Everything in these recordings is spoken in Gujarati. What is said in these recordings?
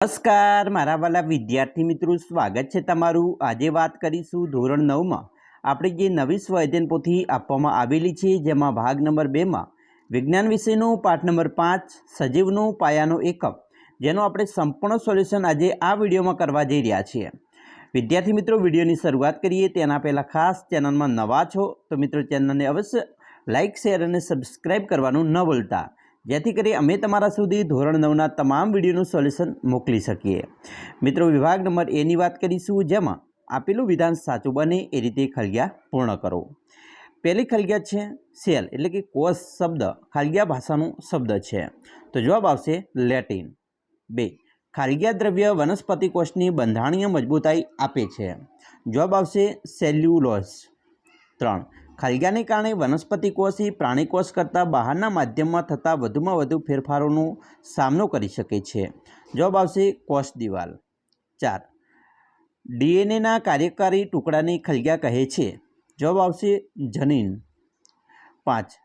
નમસ્કાર મારા વાલા વિદ્યાર્થી મિત્રો, સ્વાગત છે તમારું। આજે વાત કરીશું ધોરણ 9માં આપણે જે નવી સ્વાધ્યાયન પોથી આપવામાં આવેલી છે, જેમાં ભાગ નંબર 2માં વિજ્ઞાન વિષયનો પાઠ નંબર 5 સજીવનો પાયાનો એકમ, જેનો આપણે સંપૂર્ણ સોલ્યુશન આજે આ વિડીયોમાં કરવા જઈ રહ્યા છીએ। વિદ્યાર્થી મિત્રો, વિડીયોની શરૂઆત કરીએ તેના પહેલાં ખાસ ચેનલમાં નવા છો તો મિત્રો ચેનલને અવશ્ય લાઇક, શેર અને સબસ્ક્રાઈબ કરવાનું ન ભૂલતા, જેથી કરી અમે તમારા સુધી ધોરણ 9ના તમામ વિડીયોનું સોલ્યુશન મોકલી શકીએ। મિત્રો, વિભાગ નંબર એની વાત કરીશું, જેમાં આપેલું વિધાન સાચું બને એ રીતે ખલગ્યા પૂર્ણ કરો। પહેલી ખલગ્યા છે સેલ, એટલે કે કોષ શબ્દ ખલગ્યા ભાષાનો શબ્દ છે, તો જવાબ આવશે લેટિન। 2. ખલગ્યા દ્રવ્ય વનસ્પતિ કોષની બંધારણીય મજબૂતાઈ આપે છે, જવાબ આવશે સેલ્યુલોઝ। 3. ખલગ્યાને કારણે વનસ્પતિ કોષ એ પ્રાણી કોષ કરતાં બહારના માધ્યમમાં થતા વધુમાં વધુ ફેરફારોનો સામનો કરી શકે છે, જવાબ આવશે કોષ દિવાલ। 4. ડીએનએના કાર્યકારી ટુકડાને ખલગ્યા કહે છે, જવાબ આવશે જનીન। 5.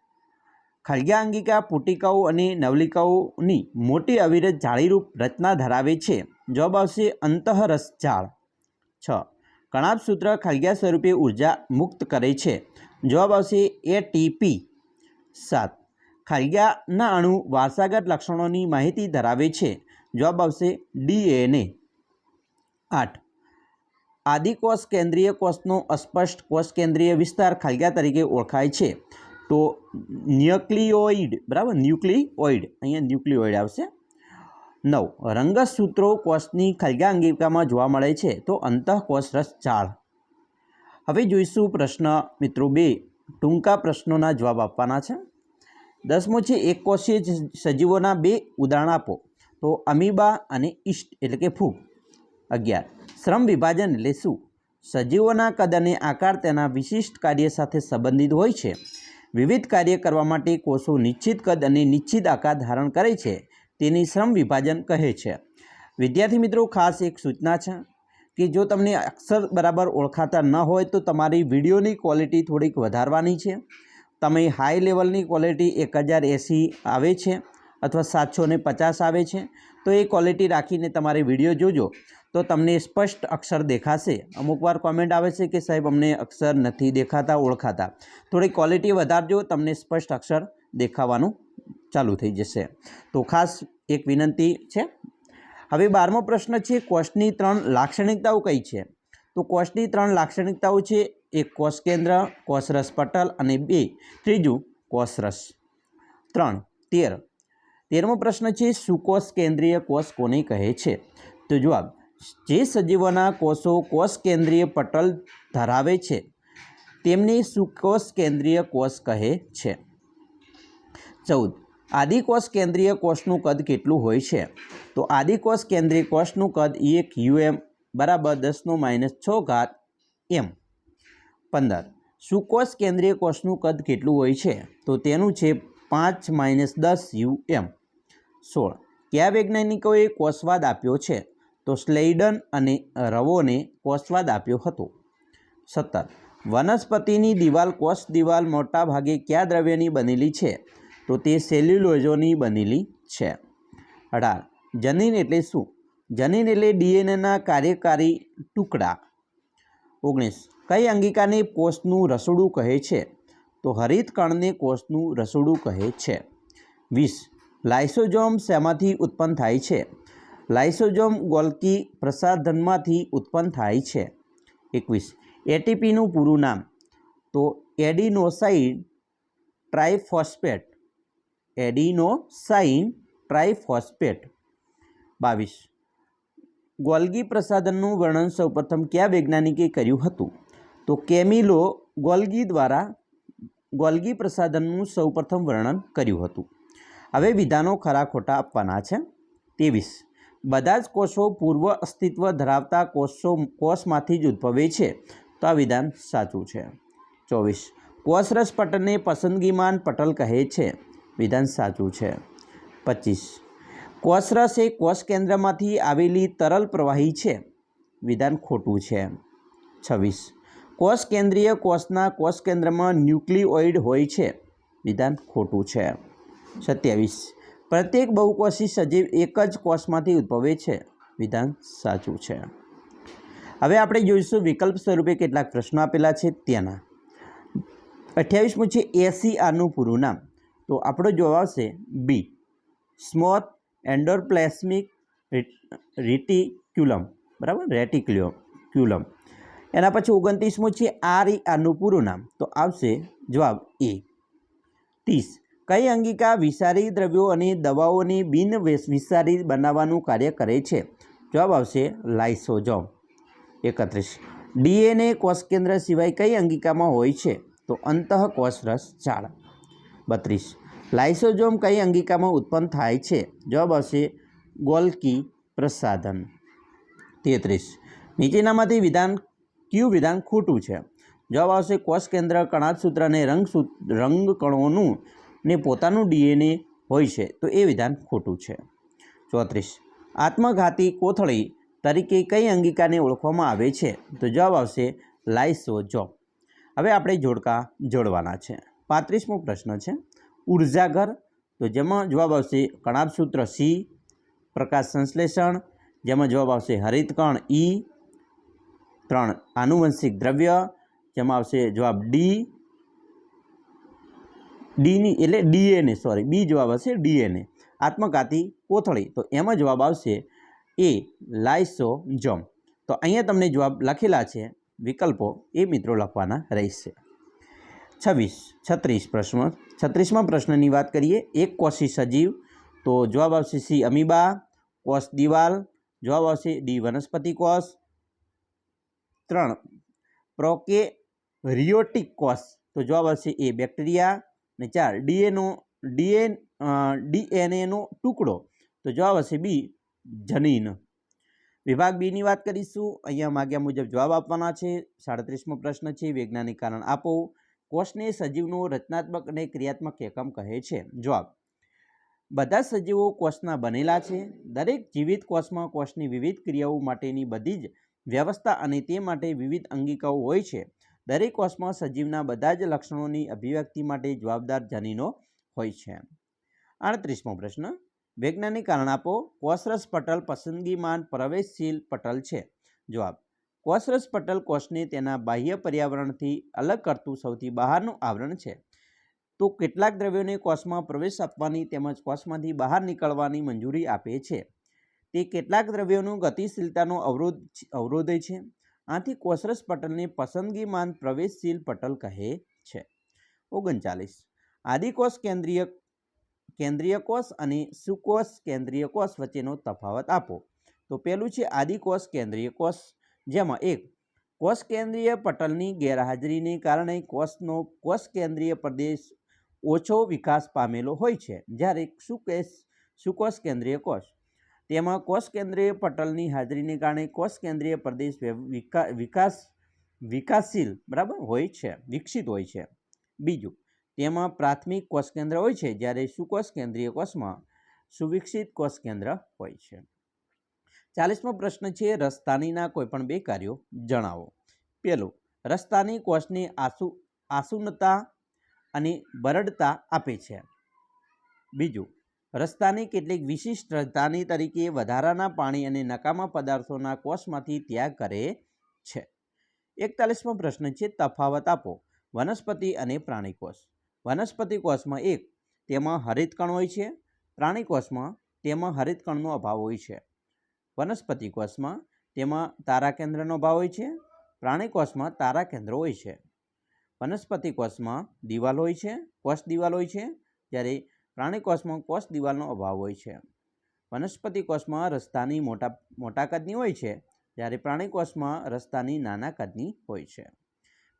ખલગ્યા અંગિકા પુટિકાઓ અને નવલિકાઓની મોટી અવિરત જાળીરૂપ રચના ધરાવે છે, જવાબ આવશે અંતઃરસજાળ। 6. કણાભસૂત્ર ખલગ્યા સ્વરૂપે ઉર્જા મુક્ત કરે છે, જવાબ આવશે એટીપી। 7. ખલગ્યાના અણુ વારસાગત લક્ષણોની માહિતી ધરાવે છે, જવાબ આવશે ડીએનએ। 8. આદિકોષ કેન્દ્રીય કોષનો અસ્પષ્ટ કોષ કેન્દ્રીય વિસ્તાર ખલગ્યા તરીકે ઓળખાય છે, તો ન્યુક્લિયોઇડ, બરાબર, ન્યુક્લિયોઇડ, અહીંયા ન્યુક્લિયોઇડ આવશે। 9. રંગસૂત્રો કોષની ખલગ્યા અંગિકામાં જોવા મળે છે, તો અંતઃકોષરસ જાળ। હવે જોઈશું પ્રશ્ન મિત્રો 2, ટૂંકા પ્રશ્નોના જવાબ આપવાના છે। 10મો છે એક કોષીય સજીવોના 2 ઉદાહરણ આપો, તો અમીબા અને ઈસ્ટ એટલે કે ફૂગ। 11. શ્રમ વિભાજન એટલે શું? સજીવોના કદ અને આકાર તેના વિશિષ્ટ કાર્ય સાથે સંબંધિત હોય છે। વિવિધ કાર્ય કરવા માટે કોષો નિશ્ચિત કદ અને નિશ્ચિત આકાર ધારણ કરે છે, તેની શ્રમ વિભાજન કહે છે। વિદ્યાર્થી મિત્રો, ખાસ એક સૂચના છે કે જો તમને અક્ષર બરાબર ઓળખાતા ન હોય તો તમારી વિડીયોની ક્વોલિટી થોડીક વધારવાની છે। તમે હાઈ લેવલની ક્વોલિટી 1080 આવે છે અથવા 750 આવે છે, તો એ ક્વોલિટી રાખીને તમારે વિડીયો જોજો તો તમને સ્પષ્ટ અક્ષર દેખાશે। અમુક વાર કોમેન્ટ આવે છે કે સાહેબ અમને અક્ષર નથી દેખાતા, ઓળખાતા, થોડી ક્વોલિટી વધારજો, તમને સ્પષ્ટ અક્ષર દેખાવાનું ચાલુ થઈ જશે। તો ખાસ એક વિનંતી છે। હવે 12મો પ્રશ્ન છે કોષની 3 લાક્ષણિકતાઓ કઈ છે? તો કોષની 3 લાક્ષણિકતાઓ છે, 1 કોષ કેન્દ્ર, કોષરસ પટલ અને 2 ત્રીજું કોષરસ। 3. 13મો પ્રશ્ન છે સુકોષ કેન્દ્રીય કોષ કોને કહે છે? તો જવાબ, જે સજીવોના કોષો કોષ કેન્દ્રીય પટલ ધરાવે છે તેમને સુકોષ કેન્દ્રીય કોષ કહે છે। 14. આદિકોષ કેન્દ્રીય કોષનું કદ કેટલું હોય છે? તો આદિકોષ કેન્દ્રીય કોષનું કદ 1 UM બરાબર 10⁻⁶ m। 15. સુકોષ કેન્દ્રીય કોષનું કદ કેટલું હોય છે? તો તેનું છે 5 - 10 UM। 16. કયા વૈજ્ઞાનિકોએ કોષવાદ આપ્યો છે? તો સ્લેઇડન અને રવોને કોષવાદ આપ્યો હતો। 17. વનસ્પતિની દિવાલ કોષ દિવાલ મોટા ભાગે કયા દ્રવ્યની બનેલી છે? તો તે સેલ્યુલોઝની બનેલી છે। 18. જનીન એટલે શું? જનીન એટલે ડીએનએના કાર્યકારી ટુકડા। 19. કઈ અંગિકાને કોષનું રસોડું કહે છે? તો હરિતકણને કોષનું રસોડું કહે છે। 20. લાઇસોઝોમ શેમાંથી ઉત્પન્ન થાય છે? લાઇસોઝોમ ગોલ્ગી પ્રસાધનમાંથી ઉત્પન્ન થાય છે। 21. એટીપીનું પૂરું નામ? તો adenosine triphosphate, adenosine triphosphate. 22. Golgi પ્રસાધનનું વર્ણન સૌપ્રથમ કયા વૈજ્ઞાનિકે કર્યું હતું? તો કેમિલો ગોલ્ગી દ્વારા ગોલ્ગી પ્રસાધનનું સૌપ્રથમ વર્ણન કર્યું હતું। હવે વિધાનો ખરા ખોટા આપવાના છે। 23. બધા જ કોષો પૂર્વ અસ્તિત્વ ધરાવતા કોષમાંથી જ ઉદ્ભવે છે, તો આ વિધાન સાચું છે। 24. કોષરસ પટલને પસંદગીમાન પટલ કહે છે, વિધાન સાચું છે। 25. કોષરસ એ કોષ કેન્દ્રમાંથી આવેલી તરલ પ્રવાહી છે, વિધાન ખોટું છે। 26. કોષ કેન્દ્રીય કોષના કોષ કેન્દ્રમાં ન્યુક્લિયોઇડ હોય છે, વિધાન ખોટું છે। 27. પ્રત્યેક બહુકોષી સજીવ એક જ કોષમાંથી ઉદ્ભવે છે, વિધાન સાચું છે. હવે આપણે જોઈશું વિકલ્પ સ્વરૂપે કેટલાક પ્રશ્નો આપેલા છે તેના. 28મું છે ACRનું પૂરું નામ. તો આપણો જવાબ આવશે બી, સ્મોથ એન્ડોપ્લેસ્મિક રેટિક્યુલમ. બરાબર, રેટિક્યુલમ. એના પછી 29મું છે RERનું પૂરું નામ. તો આવશે જવાબ એ. 30 કઈ અંગિકા વિષારી દ્રવ્યો અને દવાઓને બિન વિષારી બનાવવાનું કાર્ય કરે છે? જવાબ આવશે લાઇસોઝોમ. 31 DNA કોષ કેન્દ્ર સિવાય કઈ અંગિકામાં હોય છે? તો અંતઃકોષરસ ઝાડ. 32 લાઇસોઝોમ કઈ અંગિકામાં ઉત્પન્ન થાય છે? જવાબ આવશે ગોલ્કી પ્રસાધન. 33 નીચેનામાંથી કયું વિધાન ખોટું છે? જવાબ આવશે કોષ કેન્દ્ર કણાભસૂત્ર અને રંગકણોનું ને પોતાનું DNA હોય છે. તો એ વિધાન ખોટું છે. 34 આત્મઘાતી કોથળી તરીકે કઈ અંગિકાને ઓળખવામાં આવે છે? તો જવાબ આવશે લાઇસોઝોમ. હવે આપણે જોડકા જોડવાના છે. 35મો પ્રશ્ન છે ઉર્જાઘર. તો જેમાં જવાબ આવશે કણાભસૂત્ર સી, પ્રકાશ સંશ્લેષણ, જેમાં જવાબ આવશે હરિતકણ ઈ, 3 આનુવંશિક દ્રવ્ય, જેમાં આવશે જવાબ ડીની એટલે DNA, સોરી બી જવાબ આવશે DNA. આત્મઘાતી કોથળી, તો એમાં જવાબ આવશે એ લાઇસોઝોમ. તો અહીંયા તમને જવાબ લખેલા છે વિકલ્પો એ મિત્રો લખવાના રહેશે. 36 પ્રશ્ન. 36મા પ્રશ્નની વાત કરીએ. એક કોષી સજીવ. તો જવાબ આવશે સી અમીબા. કોષ દિવાલ, જવાબ આવશે ડી વનસ્પતિ કોષ. 3 પ્રોકેરિયોટિક કોષ. તો જવાબ આવશે એ બેક્ટેરિયા. અને 4 DNAનો ટુકડો. તો જવાબ આવશે બી જનીન. વિભાગ બીની વાત કરીશું. અહીંયા માગ્યા મુજબ જવાબ આપવાના છે. 37મો પ્રશ્ન છે વૈજ્ઞાનિક કારણ આપો. કોષને સજીવનો રચનાત્મક અને ક્રિયાત્મક એકમ કહે છે. જવાબ બધા સજીવો કોષના બનેલા છે. દરેક જીવિત કોષમાં કોષની વિવિધ ક્રિયાઓ માટેની બધી જ વ્યવસ્થા અને તે માટે વિવિધ અંગિકાઓ હોય છે. દરેક કોષમાં સજીવના બધા જ લક્ષણોની અભિવ્યક્તિ માટે જવાબદાર જનીનો હોય છે. 38મો પ્રશ્ન વૈજ્ઞાનિક કારણ આપો. કોષરસ પટલ પસંદગીમાન પ્રવેશશીલ પટલ છે. જવાબ કોષરસ પટલ કોષને તેના બાહ્ય પર્યાવરણથી અલગ કરતું સૌથી બહારનું આવરણ છે. તો કેટલાક દ્રવ્યોને કોષમાં પ્રવેશ આપવાની તેમજ કોષમાંથી બહાર નીકળવાની મંજૂરી આપે છે. તે કેટલાક દ્રવ્યોનું ગતિશીલતાનો અવરોધે છે. આથી કોષરસ પટલને પસંદગીમાન પ્રવેશશીલ પટલ કહે છે. 39 આદિકોષ કેન્દ્રીય કોષ અને સુકોષ કેન્દ્રીય કોષ વચ્ચેનો તફાવત આપો. તો પહેલું છે આદિકોષ કેન્દ્રીય કોષ, જેમાં એક કોષ કેન્દ્રીય પટલની ગેરહાજરીને કારણે કોષ કેન્દ્રીય પ્રદેશ ઓછો વિકાસ પામેલો હોય છે. જ્યારે સુકોષ કેન્દ્રીય કોષ, તેમાં કોષ કેન્દ્રીય પટલની હાજરીને કારણે કોષ કેન્દ્રીય પ્રદેશ વિકાસશીલ બરાબર હોય છે, વિકસિત હોય છે. બીજું, તેમાં પ્રાથમિક કોષ કેન્દ્ર હોય છે, જ્યારે સુકોષ કેન્દ્રીય કોષમાં સુવિકસિત કોષ કેન્દ્ર હોય છે. 40મો પ્રશ્ન છે રસધાનીના કોઈપણ બે કાર્યો જણાવો. પહેલું, રસધાની કોષને આસુનતા અને બરડતા આપે છે. બીજું, રસધાની કેટલીક વિશિષ્ટ રસધાની તરીકે વધારાના પાણી અને નકામા પદાર્થોના કોષમાંથી ત્યાગ કરે છે. 41મો પ્રશ્ન છે તફાવત આપો. વનસ્પતિ અને પ્રાણી કોષ. વનસ્પતિ કોષમાં તેમાં હરિતકણ હોય છે. પ્રાણી કોષમાં તેમાં હરિતકણનો અભાવ હોય છે. વનસ્પતિ કોષમાં તેમાં તારાકેન્દ્રનો અભાવ હોય છે. પ્રાણી કોષમાં તારાકેન્દ્ર હોય છે. વનસ્પતિ કોષમાં દિવાલ હોય છે, કોષ દિવાલ હોય છે, જ્યારે પ્રાણી કોષમાં કોષ દિવાલનો અભાવ હોય છે. વનસ્પતિ કોષમાં રસધાની મોટા કદની હોય છે, જ્યારે પ્રાણી કોષમાં રસધાની નાના કદની હોય છે.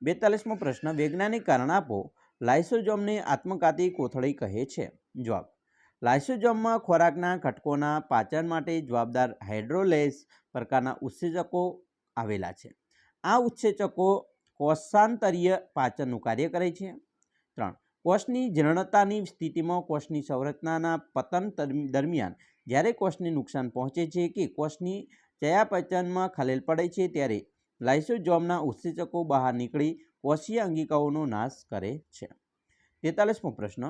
42મો પ્રશ્ન વૈજ્ઞાનિક કારણ આપો. લાઇસોઝોમને આત્મઘાતી કોથળી કહે છે. જવાબ લાઇસોઝોમમાં ખોરાકના ઘટકોના પાચન માટે જવાબદાર હાઇડ્રોલેઝ પ્રકારના ઉત્સેચકો આવેલા છે. આ ઉત્સેચકો કોષાંતરીય પાચનનું કાર્ય કરે છે. 3 કોષની જીર્ણતાની સ્થિતિમાં કોષની સંરચનાના પતન દરમિયાન જ્યારે કોષને નુકસાન પહોંચે છે કે કોષની ચયાપચયમાં ખલેલ પડે છે, ત્યારે લાઇસોઝોમના ઉત્સેચકો બહાર નીકળી કોષીય અંગિકાઓનો નાશ કરે છે. 43મો પ્રશ્ન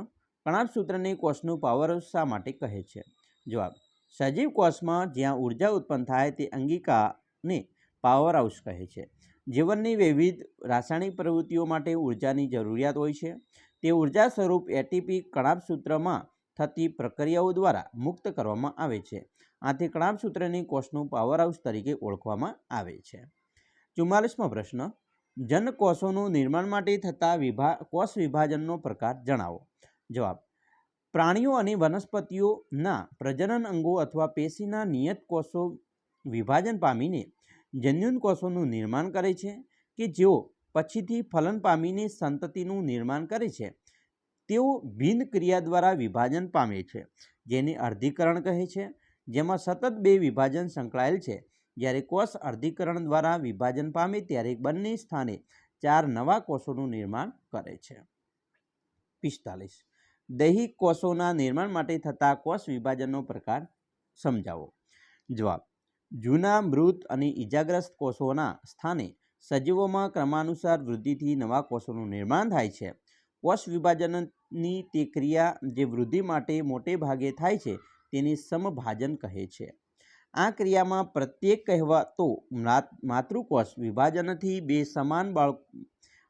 કણાભસૂત્રને કોષનું પાવરહાઉસ શા માટે કહે છે. જવાબ સજીવ કોષમાં જ્યાં ઉર્જા ઉત્પન્ન થાય તે અંગિકાને પાવર હાઉસ કહે છે. જીવનની વિવિધ રાસાયણિક પ્રવૃત્તિઓ માટે ઉર્જાની જરૂરિયાત હોય છે. તે ઉર્જા સ્વરૂપ એટીપી કણાભસૂત્રમાં થતી પ્રક્રિયાઓ દ્વારા મુક્ત કરવામાં આવે છે. આથી કણાભસૂત્રની કોષનું પાવર હાઉસ તરીકે ઓળખવામાં આવે છે. 44મો પ્રશ્ન, જનકોષોનું નિર્માણ માટે થતા કોષ વિભાજનનો પ્રકાર જણાવો. જવાબ, પ્રાણીઓ અને વનસ્પતિઓના પ્રજનન અંગો અથવા પેશીના નિયત કોષો વિભાજન પામીને જન્યુન કોષોનું નિર્માણ કરે છે કે જેઓ પછીથી ફલન પામીને સંતતિનું નિર્માણ કરે છે. તેઓ ભિન્ન ક્રિયા દ્વારા વિભાજન પામે છે, જેને અર્ધીકરણ કહે છે, જેમાં સતત બે વિભાજન સંકળાયેલ છે. જ્યારે કોષ અર્ધીકરણ દ્વારા વિભાજન પામે ત્યારે બંને સ્થાને 4 નવા કોષોનું નિર્માણ કરે છે. 45. દૈહિક કોષોના નિર્માણ માટે થતા કોષ વિભાજનનો પ્રકાર સમજાવો. જવાબ, જૂના મૃત અને ઇજાગ્રસ્ત કોષોના સ્થાને સજીવોમાં ક્રમાનુસાર વૃદ્ધિથી નવા કોષોનું નિર્માણ થાય છે. કોષ વિભાજનની તે ક્રિયા જે વૃદ્ધિ માટે મોટે ભાગે થાય છે તેને સમભાજન કહે છે. આ ક્રિયામાં પ્રત્યેક કહેવાતો માતૃકોષ વિભાજનથી બે સમાન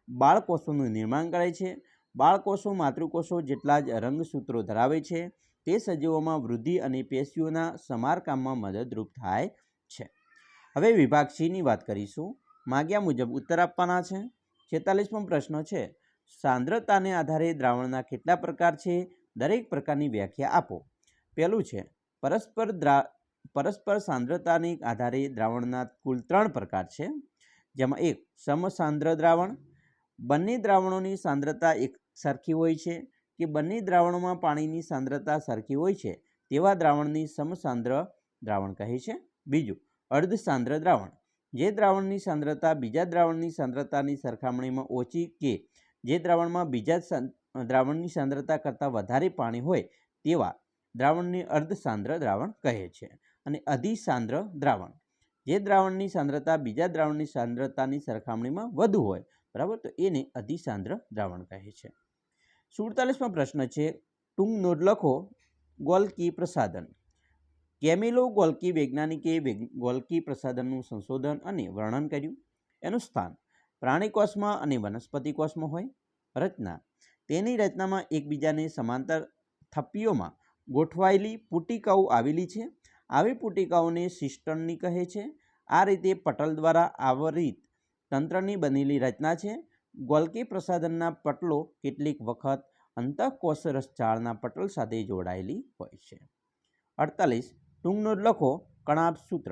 બાળકોષોનું નિર્માણ કરે છે. બાળકોષો માતૃકોષો જેટલા જ રંગસૂત્રો ધરાવે છે. તે સજીવોમાં વૃદ્ધિ અને પેશીઓના સમારકામમાં મદદરૂપ થાય છે. હવે વિભાગ C ની વાત કરીશું. માગ્યા મુજબ ઉત્તર આપવાના છે. 46મો પ્રશ્ન છે, સાંદ્રતાને આધારે દ્રાવણના કેટલા પ્રકાર છે? દરેક પ્રકારની વ્યાખ્યા આપો. પહેલું છે, પરસ્પર સાંદ્રતાને આધારે દ્રાવણના કુલ 3 પ્રકાર છે, જેમાં 1 સમસાંદ્ર દ્રાવણ, બંને દ્રાવણોની સાંદ્રતા એક સરખી હોય છે કે બંને દ્રાવણોમાં પાણીની સાંદ્રતા સરખી હોય છે તેવા દ્રાવણની સમસાંદ્ર દ્રાવણ કહે છે. બીજું, અર્ધસાંદ્ર દ્રાવણ, જે દ્રાવણની સાંદ્રતા બીજા દ્રાવણની સાંદ્રતાની સરખામણીમાં ઓછી કે જે દ્રાવણમાં બીજા દ્રાવણની સાંદ્રતા કરતાં વધારે પાણી હોય તેવા દ્રાવણને અર્ધસાંદ્ર દ્રાવણ કહે છે. અને અધિસાંદ્ર દ્રાવણ, જે દ્રાવણની સાંદ્રતા બીજા દ્રાવણની સાંદ્રતાની સરખામણીમાં વધુ હોય, બરાબર, તો એને અધિસાંદ્ર દ્રાવણ કહે છે. 47મો પ્રશ્ન છે, ટૂંક નોંધ લખો. ગોલ્કી પ્રસાધન. કેમિલો ગોલ્કી વૈજ્ઞાનિકે ગોલ્કી પ્રસાધનનું સંશોધન અને વર્ણન કર્યું. એનું સ્થાન પ્રાણી કોષમાં અને વનસ્પતિ કોષમાં હોય. રચના, તેની રચનામાં એકબીજાને સમાંતર થપ્પીઓમાં ગોઠવાયેલી પુટિકાઓ આવેલી છે. આવી પુટિકાઓને સિસ્ટર્ની કહે છે. આ રીતે પટલ દ્વારા આવરિત તંત્રની બનેલી રચના છે. ગોલ્કી પ્રસાધનના પટલો કેટલીક વખત અંતઃકોષ રસજાળના પટલ સાથે જોડાયેલી હોય છે. 48. ટૂંક નોંધ લખો. કણાભસૂત્ર.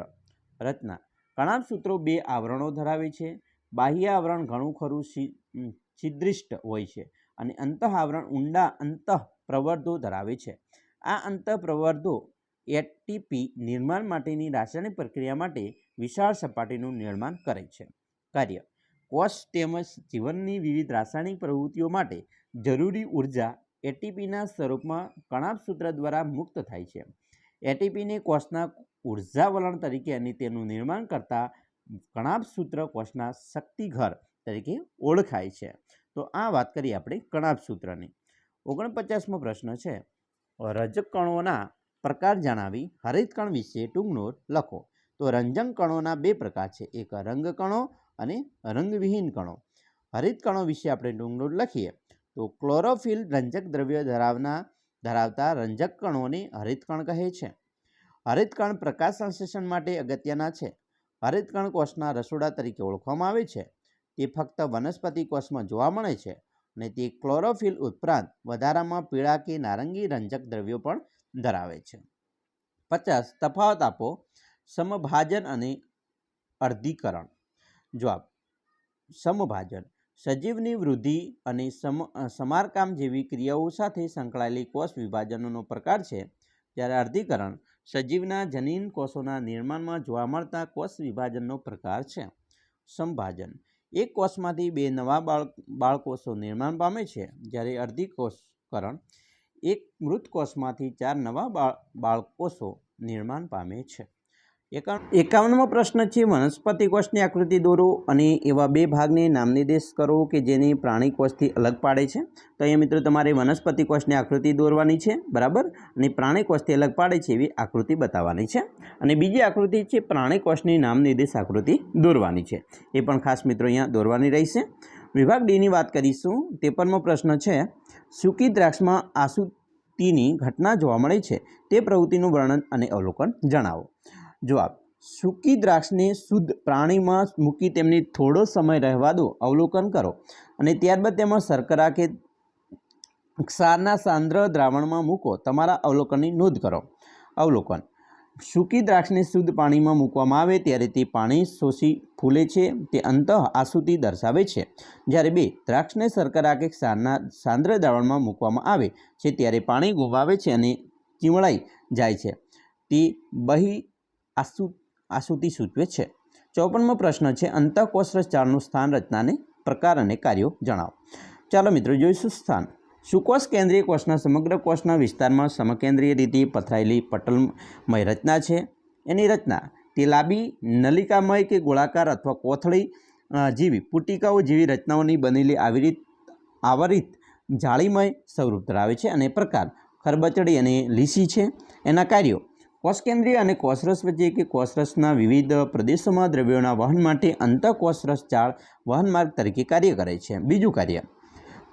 રચના, કણાભસૂત્રો 2 આવરણો ધરાવે છે. બાહ્ય આવરણ ઘણું ખરું છિદ્રિષ્ટ હોય છે અને અંતઃ આવરણ ઊંડા અંતઃપ્રવર્ધો ધરાવે છે. આ અંતઃપ્રવર્ધો એટીપી નિર્માણ માટેની રાસાયણિક પ્રક્રિયા માટે વિશાળ સપાટીનું નિર્માણ કરે છે. કાર્ય, કોષ તેમજ જીવનની વિવિધ રાસાયણિક પ્રવૃત્તિઓ માટે જરૂરી ઉર્જા એટીપીના સ્વરૂપમાં કણાભસૂત્ર દ્વારા મુક્ત થાય છે. એટીપીને કોષના ઉર્જા વલણ તરીકે અને તેનું નિર્માણ કરતા કણાભસૂત્ર કોષના શક્તિઘર તરીકે ઓળખાય છે. તો આ વાત કરીએ આપણે કણાભસૂત્રની. 49મો પ્રશ્ન છે, રજક કણોના પ્રકાર જણાવી હરિતકણ વિશે ટૂંક નોંધ લખો. તો રંજક કણોના 2 પ્રકાર છે, એક રંગ કણો અને રંગવિહીન કણો. હરિતકણો વિશે આપણે ટૂંક નોંધ લખીએ તો ક્લોરોફિલ રંજક દ્રવ્ય ધરાવતા રંજક કણોને હરિતકણ કહે છે. હરિતકણ પ્રકાશ સંશ્લેષણ માટે અગત્યના છે. હરિતકણ કોષના રસોડા તરીકે ઓળખવામાં આવે છે. તે ફક્ત વનસ્પતિ કોષમાં જોવા મળે છે અને તે ક્લોરોફિલ ઉપરાંત વધારામાં પીળા કે નારંગી રંજક દ્રવ્યો પણ ધરાવે છે. 50. તફાવત આપો. સમભાજન અને અર્ધીકરણ. જવાબ, સમભાજન સજીવની વૃદ્ધિ અને સમારકામ જેવી ક્રિયાઓ સાથે સંકળાયેલી કોષ વિભાજનનો પ્રકાર છે, જ્યારે અર્ધીકરણ સજીવના જનીન કોષોના નિર્માણમાં જોવા મળતા કોષ વિભાજનનો પ્રકાર છે. સમભાજન એક કોષમાંથી 2 નવા બાળકોષો નિર્માણ પામે છે, જ્યારે અર્ધીકરણ એક મૃત કોષમાંથી 4 નવા બાળકોષો નિર્માણ પામે છે. 51મો પ્રશ્ન છે વનસ્પતિ કોષની આકૃતિ દોરો અને એવા બે ભાગને નામ નિર્દેશ કરો કે જેને પ્રાણી કોષથી અલગ પાડે છે. તો અહીંયા મિત્રો તમારે વનસ્પતિ કોષની આકૃતિ દોરવાની છે, બરાબર, અને પ્રાણી કોષથી અલગ પાડે છે એવી આકૃતિ બતાવવાની છે. અને બીજી આકૃતિ છે પ્રાણી કોષની નામ નિર્દેશ આકૃતિ દોરવાની છે, એ પણ ખાસ મિત્રો અહીંયા દોરવાની રહેશે. વિભાગ ડીની વાત કરીશું. 53મો પ્રશ્ન છે સૂકી દ્રાક્ષમાં આસુતીની ઘટના જોવા મળે છે તે પ્રવૃત્તિનું વર્ણન અને અવલોકન જણાવો. જવાબ: સૂકી દ્રાક્ષને શુદ્ધ પાણીમાં મૂકી તેમની થોડો સમય રહેવા દો, અવલોકન કરો અને ત્યારબાદ તેમાં શર્કરા કે ક્ષારના સાંદ્ર દ્રાવણમાં મૂકો. તમારા અવલોકનની નોંધ કરો. અવલોકન: સૂકી દ્રાક્ષને શુદ્ધ પાણીમાં મૂકવામાં આવે ત્યારે તે પાણી શોષી ફૂલે છે, તે અંતઃ આસુતિ દર્શાવે છે. જ્યારે બે દ્રાક્ષને શર્કરા કે ક્ષારના સાંદ્ર દ્રાવણમાં મૂકવામાં આવે છે ત્યારે પાણી ગુમાવે છે અને ચીમળાઈ જાય છે, તે બહી આસુતિ સૂચવે છે. 54મો પ્રશ્ન છે અંતઃકોષરસ જાળનું સ્થાન, રચનાને પ્રકાર અને કાર્યો જણાવો. ચાલો મિત્રો જોઈશું. સ્થાન: સુકોષ કેન્દ્રીય કોષના સમગ્ર કોષના વિસ્તારમાં સમકેન્દ્રીય રીતે પથરાયેલી પટલમય રચના છે. એની રચના તે લાંબી નલિકામય કે ગોળાકાર અથવા કોથળી જેવી પુટિકાઓ જેવી રચનાઓની બનેલી આવરિત જાળીમય સ્વરૂપ ધરાવે છે. અને પ્રકાર ખરબચડી અને લીસી છે. એના કાર્યો: કોષકેન્દ્રીય અને કોષરસ વચ્ચે કે કોષરસના વિવિધ પ્રદેશોમાં દ્રવ્યોના વહન માટે અંતઃકોષરસ જાળ વહન માર્ગ તરીકે કાર્ય કરે છે. બીજું કાર્ય: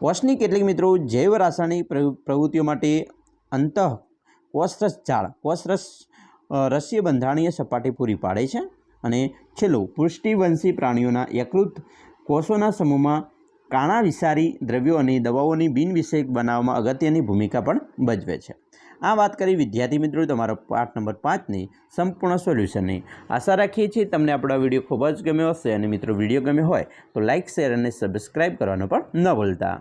કોષની કેટલીક મિત્રો જૈવ રાસાયણિક પ્રવૃત્તિઓ માટે અંતઃકોષરસ જાળ કોષરસ રસીય બંધારણીય સપાટી પૂરી પાડે છે. અને છેલ્લું, પુષ્ટિવંશી પ્રાણીઓના યકૃત કોષોના સમૂહમાં કાણા વિષારી દ્રવ્યો અને દવાઓની બિનવિષયક બનાવવામાં અગત્યની ભૂમિકા પણ ભજવે છે. આ વાત કરી વિદ્યાર્થી મિત્રો તમારો પાઠ નંબર 5ની સંપૂર્ણ સોલ્યુશનની. આશા રાખીએ છીએ તમને આપણો વિડીયો ખૂબ જ ગમ્યો હશે. અને મિત્રો વિડીયો ગમ્યો હોય તો લાઇક, શેર અને સબસ્ક્રાઈબ કરવાનું પણ ન ભૂલતા.